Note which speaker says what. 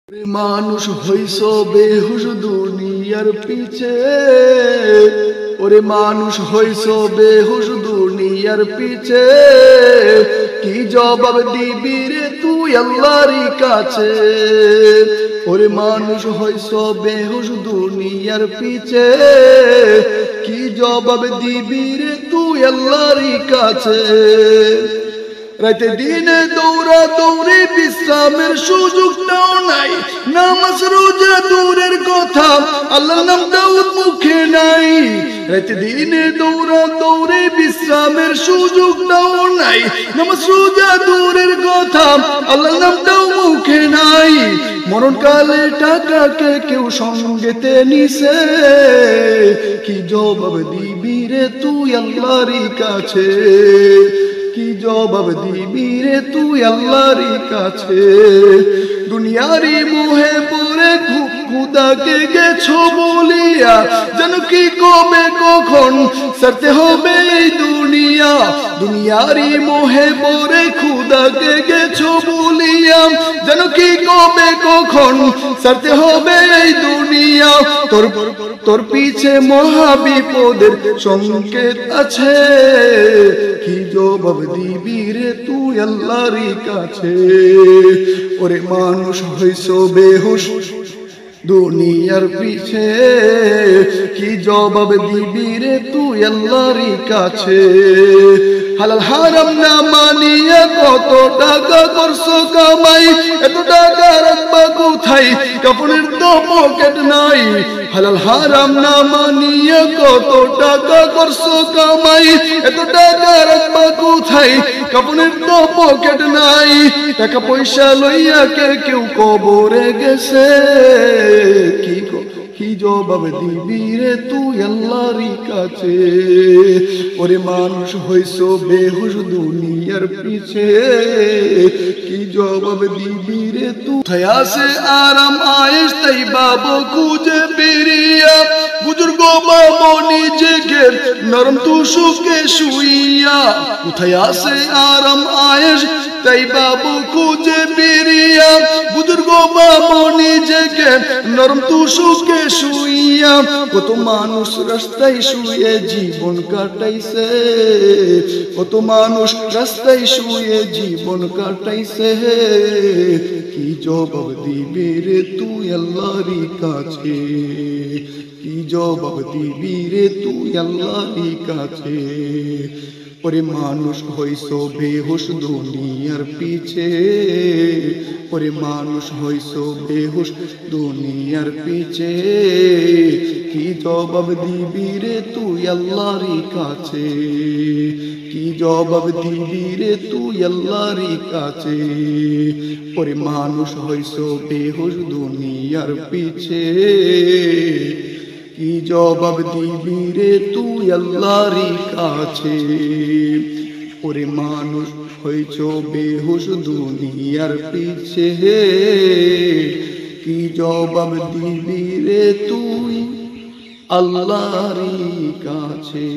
Speaker 1: মানুষ হইছ বেহুশ দুনিয়ার পিছে, ওরে মানুষ হইছ বেহুশ দুনিয়ার পিছে, কি জবাব দিবি রে তুই আল্লাহর কাছে। ওরে মানুষ হইছ বেহুশ দুনিয়ার পিছে, কি জবাব দিবি রে তুই আল্লাহর কাছে। রাতে দিনে দৌড়া দৌড়ে বিশ্রামের সুযোগটাও নাই, নামাজ রোজা দূরের কথা আল্লাহর নামটাও মুখে নাই। রাতে দিনে দৌড়া দৌড়ে বিশ্রামের সুযোগটাও নাই, নামাজ রোজা দূরের কথা আল্লাহর নামটাও মুখে নাই। মরণকালে টাকাকে কেউ সঙ্গেতে নিছে, কি জবাব দিবি রে তুই আল্লাহর কাছে। কি জবাব দিবি রে তুই আল্লাহর কাছে। দুনিয়ারি মোহে পড়ে খুদাকে গেছো বলিয়া, যেন কি কবে কখন ছাড়তে হবে এই দুনিয়া। দুনিয়ারি মোহে পড়ে খুদাকে গেছো বলিয়া, যেন কি কবে কখন ছাড়তে হবে এই দুনিয়া। তোর পিছে মহা বিপদের সংকেত আছে, কি জবাব দিবি রে তুই আল্লাহর কাছে। ওরে মানুষ হইছ বেহুশ দুনিয়ার পিছে, কি জবাব দিবি রে তুই আল্লাহর কাছে। হালাল হারাম না মানিয়া কত টাকা করছো কামাই, এত টাকা রাখবা কোথায় কাপড়ের তো পকেট নাই। হালাল হারাম না মানিয়া কত টাকা করছো কামাই, এত টাকা রাখবা কোথায় কাপড়ের তো পকেট নাই। টাকা পয়সা লইয়া কেউ কবরে গেছে, কি জবাব দিবি রে তুই আল্লাহর কাছে। ওরে মানুষ হইছ বেহুশ দুনিয়ার পিছে, কি জবাব দিবি রে তুই। কোথায় আছে আরাম আয়েশ তাই বাবু খুঁজে বেরিয়া, বুজুর্গ বাবু নিজেকে নরম তুষকে শুইয়া। কোথায় আছে আরাম আয়েশ তাই বাবু খুঁজে বেরিয়া, বুজুর্গ বাবু নিজেকে নরম তুষকে শুইয়া। কত মানুষ রাস্তায় শুয়ে জীবন কাটাইছে, কত মানুষ রাস্তায় শুয়ে জীবন কাটাইছে, কি জবাব দিবি রে তুই আল্লাহর কাছে। কি জবাব দিবি রে তুই আল্লাহর কাছে। ওরে মানুষ হইছ বেহুশ দুনিয়ার পিছে, ওরে মানুষ হইছ বেহুশ দুনিয়ার পিছে, কি জবাব দিবি রে তুই আল্লাহর কাছে। কি জবাব দিবি রে তুই আল্লাহর কাছে। ওরে মানুষ হইছ বেহুশ দুনিয়ার পিছে, কি জবাব দিবি রে তুই আল্লাহর কাছে। ওরে মানুষ হইছ বেহুশ দুনিয়ার পিছে, কি জবাব দিবি রে তুই আল্লাহর কাছে।